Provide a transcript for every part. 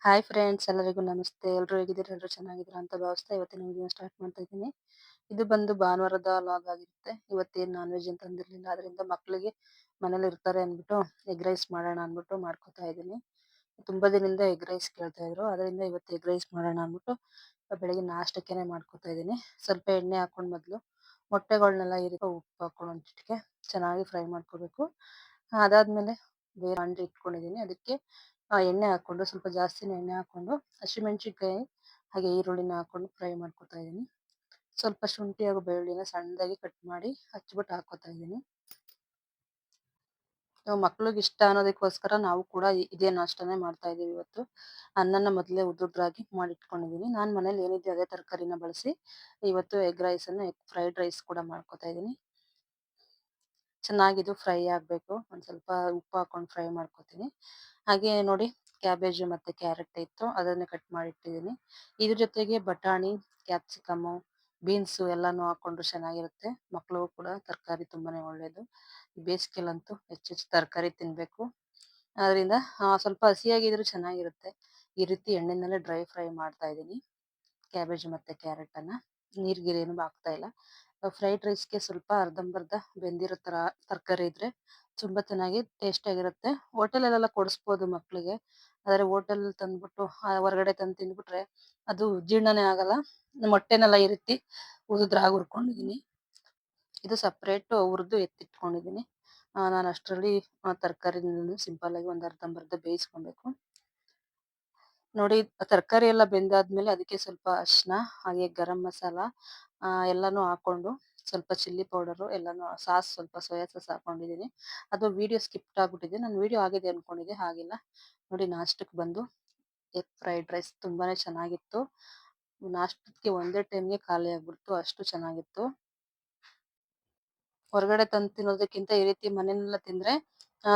Hi friends, ಎಲ್ಲರಿಗೂ ನಮಸ್ತೆ. ಎಲ್ಲರೂ ಹೇಗಿದ್ದೀರಾ? ಎಲ್ಲರೂ ಚೆನ್ನಾಗಿದ್ದೀರಾ ಅಂತ ಭಾವಿಸ್ತಾ ಇವತ್ತಿನ ವಿಡಿಯೋ ಸ್ಟಾರ್ಟ್ ಮಾಡ್ತಾ ಇದ್ದೀನಿ. ಇದು ಬಂದು ಭಾನುವಾರದ ಲಾಗ್ ಆಗಿರುತ್ತೆ. ಇವತ್ತೇನು ನಾನ್ ವೆಜ್ ಅಂತ ತಂದಿರಲಿಲ್ಲ. ಅದರಿಂದ ಮಕ್ಕಳಿಗೆ ಮನೇಲಿ ಇರ್ತಾರೆ ಅಂದ್ಬಿಟ್ಟು ಎಗ್ ರೈಸ್ ಮಾಡೋಣ ಅಂದ್ಬಿಟ್ಟು ಮಾಡ್ಕೊತಾ ಇದ್ದೀನಿ. ತುಂಬಾ ದಿನದಿಂದ ಎಗ್ ರೈಸ್ ಕೇಳ್ತಾ ಇದ್ರು. ಅದರಿಂದ ಇವತ್ತು ಎಗ್ ರೈಸ್ ಮಾಡೋಣ ಅಂದ್ಬಿಟ್ಟು ಬೆಳಗ್ಗೆ ನಾಷ್ಟಕ್ಕೇನೆ ಮಾಡ್ಕೊತಾ ಇದ್ದೀನಿ. ಸ್ವಲ್ಪ ಎಣ್ಣೆ ಹಾಕೊಂಡು ಮೊದಲು ಮೊಟ್ಟೆಗಳನ್ನೆಲ್ಲ ಈ ರೀತಿ ಉಪ್ಪು ಹಾಕೊಂಡು ಒಂದು ಚಿಟಿಕೆ ಚೆನ್ನಾಗಿ ಫ್ರೈ ಮಾಡ್ಕೋಬೇಕು. ಅದಾದ್ಮೇಲೆ ಬೇರೆ ಬಾಂಡ್ಲಿ ಇಟ್ಕೊಂಡಿದ್ದೀನಿ. ಅದಕ್ಕೆ ಎಣ್ಣೆ ಹಾಕೊಂಡು ಸ್ವಲ್ಪ ಜಾಸ್ತಿನೇ ಎಣ್ಣೆ ಹಾಕೊಂಡು ಹಸಿಮೆಣಸಿನ್ಕಾಯಿ ಹಾಗೆ ಈರುಳ್ಳಿನ ಹಾಕೊಂಡು ಫ್ರೈ ಮಾಡ್ಕೊತಾ ಇದ್ದೀನಿ. ಸ್ವಲ್ಪ ಶುಂಠಿ ಹಾಗೂ ಬೆಳ್ಳುಳ್ಳಿನ ಸಣ್ಣದಾಗಿ ಕಟ್ ಮಾಡಿ ಹಚ್ಬಿಟ್ಟು ಹಾಕೋತಾ ಇದ್ದೀನಿ. ಮಕ್ಳಿಗೆ ಇಷ್ಟ ಅನ್ನೋದಕ್ಕೋಸ್ಕರ ನಾವು ಕೂಡ ಇದೇ ನಾಷ್ಟನೇ ಮಾಡ್ತಾ ಇದೀವಿ ಇವತ್ತು. ಅನ್ನನ ಮೊದಲೇ ಉದ್ದುದ್ರಾಗಿ ಮಾಡಿಟ್ಕೊಂಡಿದ್ದೀನಿ. ನಾನು ಮನೇಲಿ ಏನಿದೆ ಅದೇ ತರಕಾರಿನ ಬಳಸಿ ಇವತ್ತು ಎಗ್ ರೈಸ್ ಅನ್ನ ಫ್ರೈಡ್ ರೈಸ್ ಕೂಡ ಮಾಡ್ಕೊತಾ ಇದ್ದೀನಿ. ಚೆನ್ನಾಗಿದು ಫ್ರೈ ಆಗ್ಬೇಕು. ಒಂದ್ ಸ್ವಲ್ಪ ಉಪ್ಪು ಹಾಕೊಂಡು ಫ್ರೈ ಮಾಡ್ಕೊತೀನಿ. ಹಾಗೆ ನೋಡಿ, ಕ್ಯಾಬೇಜ್ ಮತ್ತೆ ಕ್ಯಾರೆಟ್ ಇತ್ತು, ಅದನ್ನ ಕಟ್ ಮಾಡಿ ಇಟ್ಟಿದ್ದೀನಿ. ಇದ್ರ ಜೊತೆಗೆ ಬಟಾಣಿ, ಕ್ಯಾಪ್ಸಿಕಮ್, ಬೀನ್ಸು ಎಲ್ಲಾನು ಹಾಕೊಂಡ್ರು ಚೆನ್ನಾಗಿರುತ್ತೆ. ಮಕ್ಳಿಗೂ ಕೂಡ ತರಕಾರಿ ತುಂಬಾನೇ ಒಳ್ಳೇದು. ಈ ಬೇಸಿಗೆಲಂತೂ ಹೆಚ್ಚೆಚ್ಚು ತರಕಾರಿ ತಿನ್ಬೇಕು. ಅದರಿಂದ ಸ್ವಲ್ಪ ಹಸಿಯಾಗಿದ್ರು ಚೆನ್ನಾಗಿರುತ್ತೆ. ಈ ರೀತಿ ಎಣ್ಣೆನಲ್ಲೇ ಡ್ರೈ ಫ್ರೈ ಮಾಡ್ತಾ ಇದ್ದೀನಿ ಕ್ಯಾಬೇಜ್ ಮತ್ತೆ ಕ್ಯಾರೆಟ್ ಅನ್ನ. ನೀರ್ ಗಿರ್ ಏನು ಹಾಕ್ತಾ ಇಲ್ಲ. ಫ್ರೈಡ್ ರೈಸ್ಗೆ ಸ್ವಲ್ಪ ಅರ್ಧಂಬರ್ಧ ಬೆಂದಿರೋ ತರ ತರಕಾರಿ ಇದ್ರೆ ತುಂಬಾ ಚೆನ್ನಾಗಿ ಟೇಸ್ಟ್ ಆಗಿರುತ್ತೆ. ಹೋಟೆಲಲ್ಲೆಲ್ಲ ಕೊಡಿಸ್ಬೋದು ಮಕ್ಳಿಗೆ. ಆದ್ರೆ ಹೋಟೆಲ್ ತಂದ್ಬಿಟ್ಟು ಹೊರಗಡೆ ತಂದು ತಿಂದ್ಬಿಟ್ರೆ ಅದು ಜೀರ್ಣನೇ ಆಗಲ್ಲ. ಮೊಟ್ಟೆನೆಲ್ಲ ಈ ರೀತಿ ಉದುದ್ರಾಗಿ ಹುರ್ಕೊಂಡಿದೀನಿ. ಇದು ಸಪ್ರೇಟ್ ಹುರಿದು ಎತ್ತಿಟ್ಕೊಂಡಿದೀನಿ. ನಾನು ಅಷ್ಟರಲ್ಲಿ ತರಕಾರಿನ ಸಿಂಪಲ್ ಆಗಿ ಒಂದ್ ಅರ್ಧಂಬರ್ಧ ಬೇಯಿಸ್ಕೊಬೇಕು. ನೋಡಿ, ತರಕಾರಿ ಎಲ್ಲ ಬೆಂದಾದ್ಮೇಲೆ ಅದಕ್ಕೆ ಸ್ವಲ್ಪ ಅರಿಶಿನ ಹಾಗೆ ಗರಂ ಮಸಾಲ ಎಲ್ಲಾನು ಹಾಕೊಂಡು ಸ್ವಲ್ಪ ಚಿಲ್ಲಿ ಪೌಡರು ಎಲ್ಲಾನು ಸಾಸ್ ಸ್ವಲ್ಪ ಸೋಯಾ ಸಾಸ್ ಹಾಕೊಂಡಿದೀನಿ. ಅದು ವಿಡಿಯೋ ಸ್ಕಿಪ್ ಆಗ್ಬಿಟ್ಟಿದೆ. ನಾನು ವಿಡಿಯೋ ಆಗಿದೆ ಅನ್ಕೊಂಡಿದ್ದೆ, ಆಗಿಲ್ಲ. ನೋಡಿ, ನಾಷ್ಟಕ್ಕೆ ಬಂದು ಎಗ್ ಫ್ರೈಡ್ ರೈಸ್ ತುಂಬಾನೇ ಚೆನ್ನಾಗಿತ್ತು. ನಾಷ್ಟಕ್ಕೆ ಒಂದೇ ಟೈಮ್ಗೆ ಖಾಲಿ ಆಗ್ಬಿಡ್ತು, ಅಷ್ಟು ಚೆನ್ನಾಗಿತ್ತು. ಹೊರಗಡೆ ತಂದು ತಿನ್ನೋದಕ್ಕಿಂತ ಈ ರೀತಿ ಮನೆಯಲ್ಲೆಲ್ಲ ತಿಂದ್ರೆ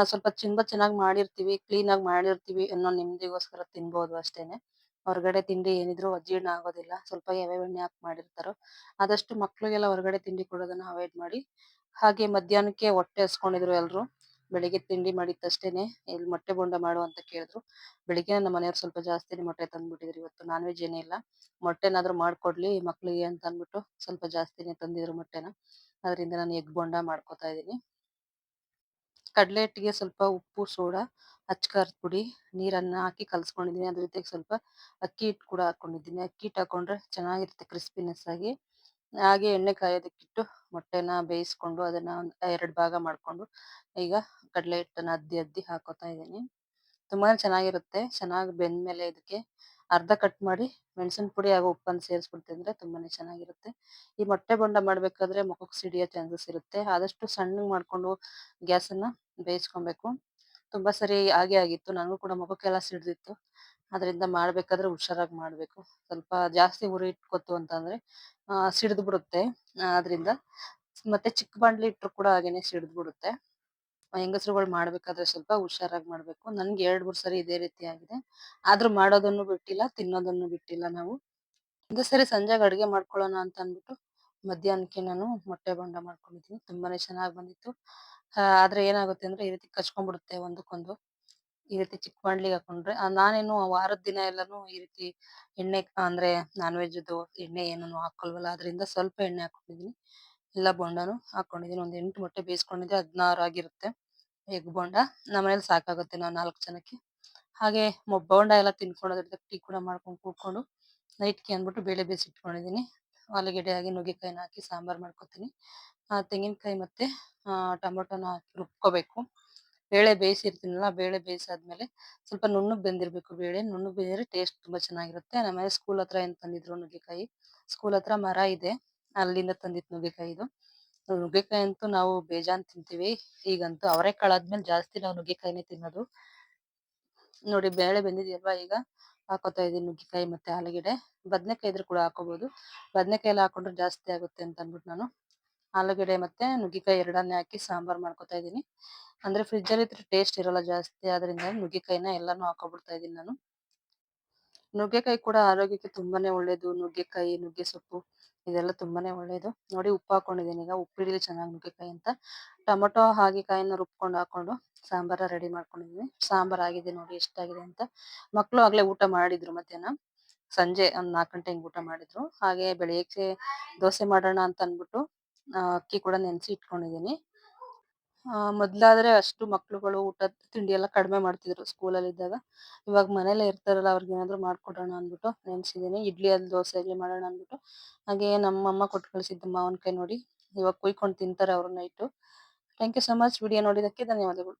ಸ್ವಲ್ಪ ತುಂಬಾ ಚೆನ್ನಾಗಿ ಮಾಡಿರ್ತೀವಿ, ಕ್ಲೀನ್ ಆಗಿ ಮಾಡಿರ್ತೀವಿ ಅನ್ನೋ ನೆಮ್ಮದಿಗೋಸ್ಕರ ತಿನ್ಬೋದು ಅಷ್ಟೇನೆ. ಹೊರಗಡೆ ತಿಂಡಿ ಏನಿದ್ರು ಅಜೀರ್ಣ ಆಗೋದಿಲ್ಲ. ಸ್ವಲ್ಪ ಯಾವ್ಯಾವ ಎಣ್ಣೆ ಹಾಕಿ ಮಾಡಿರ್ತಾರೋ. ಆದಷ್ಟು ಮಕ್ಳಿಗೆಲ್ಲ ಹೊರಗಡೆ ತಿಂಡಿ ಕೊಡೋದನ್ನ ಅವಾಯ್ಡ್ ಮಾಡಿ. ಹಾಗೆ ಮಧ್ಯಾಹ್ನಕ್ಕೆ ಹೊಟ್ಟೆ ಹಸ್ಕೊಂಡಿದ್ರು ಎಲ್ರು. ಬೆಳಿಗ್ಗೆ ತಿಂಡಿ ಮಾಡಿದ ತಕ್ಷಣನೇ ಇಲ್ಲಿ ಮೊಟ್ಟೆ ಬೋಂಡ ಮಾಡು ಅಂತ ಕೇಳಿದ್ರು. ಬೆಳಿಗ್ಗೆ ನಮ್ಮ ಮನೆಯವ್ರು ಸ್ವಲ್ಪ ಜಾಸ್ತಿನೇ ಮೊಟ್ಟೆ ತಂದ್ಬಿಟ್ಟಿದ್ರು. ಇವತ್ತು ನಾನ್ ವೆಜ್ ಏನೇ ಇಲ್ಲ, ಮೊಟ್ಟೆನಾದ್ರೂ ಮಾಡ್ಕೊಡ್ಲಿ ಮಕ್ಳಿಗೆ ಅಂತ ಅಂದ್ಬಿಟ್ಟು ಸ್ವಲ್ಪ ಜಾಸ್ತಿನೇ ತಂದಿದ್ರು ಮೊಟ್ಟೆನ. ಅದರಿಂದ ನಾನು ಎಗ್ ಬೋಂಡ ಮಾಡ್ಕೊತಾ ಇದ್ದೀನಿ. ಕಡಲೆ ಹಿಟ್ಟಿಗೆ ಸ್ವಲ್ಪ ಉಪ್ಪು, ಸೋಡಾ, ಅಚ್ಚ ಖಾರದ ಪುಡಿ, ನೀರನ್ನ ಹಾಕಿ ಕಲ್ಸ್ಕೊಂಡಿದ್ದೀನಿ. ಅದ್ರ ಜೊತೆಗೆ ಸ್ವಲ್ಪ ಅಕ್ಕಿ ಹಿಟ್ಟು ಕೂಡ ಹಾಕೊಂಡಿದ್ದೀನಿ. ಅಕ್ಕಿ ಹಿಟ್ಟು ಹಾಕೊಂಡ್ರೆ ಚೆನ್ನಾಗಿರುತ್ತೆ ಕ್ರಿಸ್ಪಿನೆಸ್ ಆಗಿ. ಹಾಗೆ ಎಣ್ಣೆ ಕಾಯೋದಕ್ಕಿಟ್ಟು ಮೊಟ್ಟೆನ ಬೇಯಿಸ್ಕೊಂಡು ಅದನ್ನ ಒಂದ್ 2 ಭಾಗ ಮಾಡ್ಕೊಂಡು ಈಗ ಕಡಲೆ ಹಿಟ್ಟನ್ನ ಅದ್ದಿ ಅದ್ದಿ ಹಾಕೋತಾ ಇದ್ದೀನಿ. ತುಂಬಾನೇ ಚೆನ್ನಾಗಿರುತ್ತೆ. ಚೆನ್ನಾಗಿ ಬೆಂದ್ಮೇಲೆ ಇದಕ್ಕೆ ಅರ್ಧ ಕಟ್ ಮಾಡಿ ಮೆಣಸಿನ ಪುಡಿ ಹಾಗೂ ಉಪ್ಪನ್ನು ಸೇರಿಸ್ಬಿಟ್ಟು ತಿಂದ್ರೆ ತುಂಬಾನೇ ಚೆನ್ನಾಗಿರುತ್ತೆ. ಈ ಮೊಟ್ಟೆ ಬೋಂಡ ಮಾಡ್ಬೇಕಾದ್ರೆ ಮುಖಕ್ಕೆ ಸಿಡಿಯೋ ಚಾನ್ಸಸ್ ಇರುತ್ತೆ. ಆದಷ್ಟು ಸಣ್ಣಗ್ ಮಾಡ್ಕೊಂಡು ಗ್ಯಾಸನ್ನ ಬೇಯಿಸ್ಕೊಬೇಕು. ತುಂಬಾ ಸರಿ ಹಾಗೆ ಆಗಿತ್ತು. ನನಗೂ ಕೂಡ ಮುಖಕ್ಕೆಲ್ಲ ಸಿಡ್ದಿತ್ತು. ಅದರಿಂದ ಮಾಡ್ಬೇಕಾದ್ರೆ ಹುಷಾರಾಗಿ ಮಾಡ್ಬೇಕು. ಸ್ವಲ್ಪ ಜಾಸ್ತಿ ಉರಿ ಇಟ್ಕೊತು ಅಂತಂದ್ರೆ ಸಿಡ್ದು ಬಿಡುತ್ತೆ. ಆದ್ರಿಂದ ಮತ್ತೆ ಚಿಕ್ಕ ಬಾಂಡ್ಲಿ ಇಟ್ರು ಕೂಡ ಹಾಗೇನೆ ಸಿಡ್ದು ಬಿಡುತ್ತೆ. ಹೆಂಗಸ್ರುಗಳು ಮಾಡ್ಬೇಕಾದ್ರೆ ಸ್ವಲ್ಪ ಹುಷಾರಾಗಿ ಮಾಡ್ಬೇಕು. ನನ್ಗೆ 2-3 ಸರಿ ಇದೇ ರೀತಿ ಆಗಿದೆ. ಆದ್ರೂ ಮಾಡೋದನ್ನು ಬಿಟ್ಟಿಲ್ಲ, ತಿನ್ನೋದನ್ನು ಬಿಟ್ಟಿಲ್ಲ ನಾವು. ಒಂದೇ ಸರಿ ಸಂಜೆಗೆ ಅಡ್ಗೆ ಮಾಡ್ಕೊಳ್ಳೋಣ ಅಂತ ಅಂದ್ಬಿಟ್ಟು ಮಧ್ಯಾಹ್ನಕ್ಕೆ ನಾನು ಮೊಟ್ಟೆ ಬೋಂಡ ಮಾಡ್ಕೊಂಡಿದ್ದೀನಿ. ತುಂಬಾನೇ ಚೆನ್ನಾಗಿ ಬಂದಿತ್ತು. ಆದ್ರೆ ಏನಾಗುತ್ತೆ ಅಂದ್ರೆ ಈ ರೀತಿ ಕಚ್ಕೊಂಡ್ಬಿಡುತ್ತೆ ಒಂದಕ್ಕೊಂದು. ಈ ರೀತಿ ಚಿಕ್ಕ ಬಾಂಡ್ಲಿಗೆ ಹಾಕೊಂಡ್ರೆ ನಾನೇನು ವಾರದ ದಿನ ಎಲ್ಲಾನು ಈ ರೀತಿ ಎಣ್ಣೆ ಅಂದ್ರೆ ನಾನ್ ವೆಜ್‌ದು ಎಣ್ಣೆ ಏನೂನು ಹಾಕಲ್ವಲ್ಲ, ಅದರಿಂದ ಸ್ವಲ್ಪ ಎಣ್ಣೆ ಹಾಕೊಂಡಿದೀನಿ. ಎಲ್ಲ ಬೋಂಡಾನು ಹಾಕೊಂಡಿದೀನಿ. ಒಂದ್ 8 ಮೊಟ್ಟೆ ಬೇಯಿಸ್ಕೊಂಡಿದ್ದೆ, 16 ಆಗಿರುತ್ತೆ ಎಗ್ ಬೋಂಡ. ನಮ್ಮನೇಲಿ ಸಾಕಾಗುತ್ತೆ ನಾವು 4 ಜನಕ್ಕೆ. ಹಾಗೆ ಬೋಂಡ ಎಲ್ಲ ತಿನ್ಕೊಂಡು ಅದ್ರ ಜೊತೆ ಟೀ ಕೂಡ ಮಾಡ್ಕೊಂಡು ಕೂತ್ಕೊಂಡು ನೈಟ್‌ಗೆ ಅಂದ್ಬಿಟ್ಟು ಬೇಳೆ ಬೇಯಿಸಿಟ್ಕೊಂಡಿದೀನಿ. ಆಲೂಗೆಡ್ಡೆ ಹಾಗೆ ನುಗ್ಗೆಕಾಯಿನ ಹಾಕಿ ಸಾಂಬಾರ್ ಮಾಡ್ಕೊತೀನಿ. ತೆಂಗಿನಕಾಯಿ ಮತ್ತೆ ಟೊಮೊಟೊನ ಹಾಕಿ ರುಬ್ಕೋಬೇಕು. ಬೇಳೆ ಬೇಯಿಸಿರ್ತೀನಲ್ಲ, ಬೇಳೆ ಬೇಯಿಸಾದ್ಮೇಲೆ ಸ್ವಲ್ಪ ನುಣ್ಣಗ್ ಬೆಂದಿರ್ಬೇಕು ಬೇಳೆ. ನುಣ್ಣಗ್ ಬೆಂದಿದ್ರೆ ಟೇಸ್ಟ್ ತುಂಬಾ ಚೆನ್ನಾಗಿರುತ್ತೆ. ನಮ್ಮನೆ ಸ್ಕೂಲ್ ಹತ್ರ ಏನ್ ತಂದಿದ್ರು ನುಗ್ಗೆಕಾಯಿ. ಸ್ಕೂಲ್ ಹತ್ರ ಮರ ಇದೆ, ಅಲ್ಲಿಂದ ತಂದಿದ್ದು ನುಗ್ಗೆಕಾಯಿ ಇದು. ನುಗ್ಗೆಕಾಯಿ ಅಂತೂ ನಾವು ಬೇಜಾನ್ ತಿಂತೀವಿ. ಈಗಂತೂ ಅವರೆಕಾಳು ಆದ್ಮೇಲೆ ಜಾಸ್ತಿ ನಾವು ನುಗ್ಗೆಕಾಯಿನೇ ತಿನ್ನೋದು. ನೋಡಿ, ಬೇಳೆ ಬೆಂದಿದೆಯಲ್ವಾ, ಈಗ ಹಾಕೋತಾ ಇದೀನಿ ನುಗ್ಗೆಕಾಯಿ ಮತ್ತೆ ಆಲೂಗೆಡ್ಡೆ. ಬದ್ನೆಕಾಯಿ ಇದ್ರೆ ಕೂಡ ಹಾಕೋಬಹುದು. ಬದ್ನೆಕಾಯಿ ಎಲ್ಲ ಹಾಕೊಂಡ್ರೆ ಜಾಸ್ತಿ ಆಗುತ್ತೆ ಅಂತ ಅಂದ್ಬಿಟ್ಟು ನಾನು ಆಲೂಗೆಡ್ಡೆ ಮತ್ತೆ ನುಗ್ಗೆಕಾಯಿ ಎರಡನ್ನೇ ಹಾಕಿ ಸಾಂಬಾರ್ ಮಾಡ್ಕೊತಾ ಇದೀನಿ. ಅಂದ್ರೆ ಫ್ರಿಜ್ ಅಲ್ಲಿ ಇದ್ರೆ ಟೇಸ್ಟ್ ಇರಲ್ಲ ಜಾಸ್ತಿ, ಆದ್ರಿಂದ ನುಗ್ಗೆಕಾಯಿನ ಎಲ್ಲಾನು ಹಾಕೊಂಡ್ಬಿಡ್ತಾ ಇದೀನಿ ನಾನು. ನುಗ್ಗೆಕಾಯಿ ಕೂಡ ಆರೋಗ್ಯಕ್ಕೆ ತುಂಬಾನೇ ಒಳ್ಳೇದು. ನುಗ್ಗೆಕಾಯಿ, ನುಗ್ಗೆ ಸೊಪ್ಪು ಇದೆಲ್ಲ ತುಂಬಾನೇ ಒಳ್ಳೇದು. ನೋಡಿ, ಉಪ್ಪು ಹಾಕೊಂಡಿದೀನಿ. ಈಗ ಉಪ್ಪು ಹಿಡಿಲಿ ಚೆನ್ನಾಗಿ ನುಗ್ಗೆಕಾಯಿ ಅಂತ. ಟೊಮೊಟೊ ಹಾಗೆ ಕಾಯಿನ ರುಬ್ಕೊಂಡು ಹಾಕೊಂಡು ಸಾಂಬಾರ ರೆಡಿ ಮಾಡ್ಕೊಂಡಿದೀನಿ. ಸಾಂಬಾರ್ ಆಗಿದೆ ನೋಡಿ ಎಷ್ಟಾಗಿದೆ ಅಂತ. ಮಕ್ಳು ಆಗ್ಲೇ ಊಟ ಮಾಡಿದ್ರು ಮಧ್ಯಾಹ್ನ. ಸಂಜೆ ಒಂದ್ 4 ಗಂಟೆ ಹಿಂಗ್ ಊಟ ಮಾಡಿದ್ರು. ಹಾಗೆ ಬೆಳಿಗ್ಗೆ ದೋಸೆ ಮಾಡೋಣ ಅಂತ ಅನ್ಬಿಟ್ಟು ಅಕ್ಕಿ ಕೂಡ ನೆನ್ಸಿ ಇಟ್ಕೊಂಡಿದೀನಿ. ಮೊದ್ಲಾದ್ರೆ ಅಷ್ಟು ಮಕ್ಳುಗಳು ಊಟದ್ ತಿಂಡಿ ಎಲ್ಲ ಕಡಿಮೆ ಮಾಡ್ತಿದ್ರು ಸ್ಕೂಲಲ್ಲಿ ಇದ್ದಾಗ. ಇವಾಗ ಮನೇಲೇ ಇರ್ತಾರಲ್ಲ ಅವ್ರಿಗೇನಾದ್ರು ಮಾಡ್ಕೊಡೋಣ ಅಂದ್ಬಿಟ್ಟು ನೆನ್ಸಿದೀನಿ. ಇಡ್ಲಿ ಅಲ್ಲಿ ದೋಸೆ ಆಗ್ಲಿ ಮಾಡೋಣ ಅಂದ್ಬಿಟ್ಟು. ಹಾಗೆ ನಮ್ಮಮ್ಮ ಕೊಟ್ಟು ಕಳ್ಸಿದ್ದು ಮಾವಿನಕಾಯಿ ನೋಡಿ ಇವಾಗ ಕುಯ್ಕೊಂಡ್ ತಿಂತಾರೆ ಅವ್ರು night. Thank you so much video ನೋಡಿದ್ದಕ್ಕೆ ಧನ್ಯವಾದಗಳು.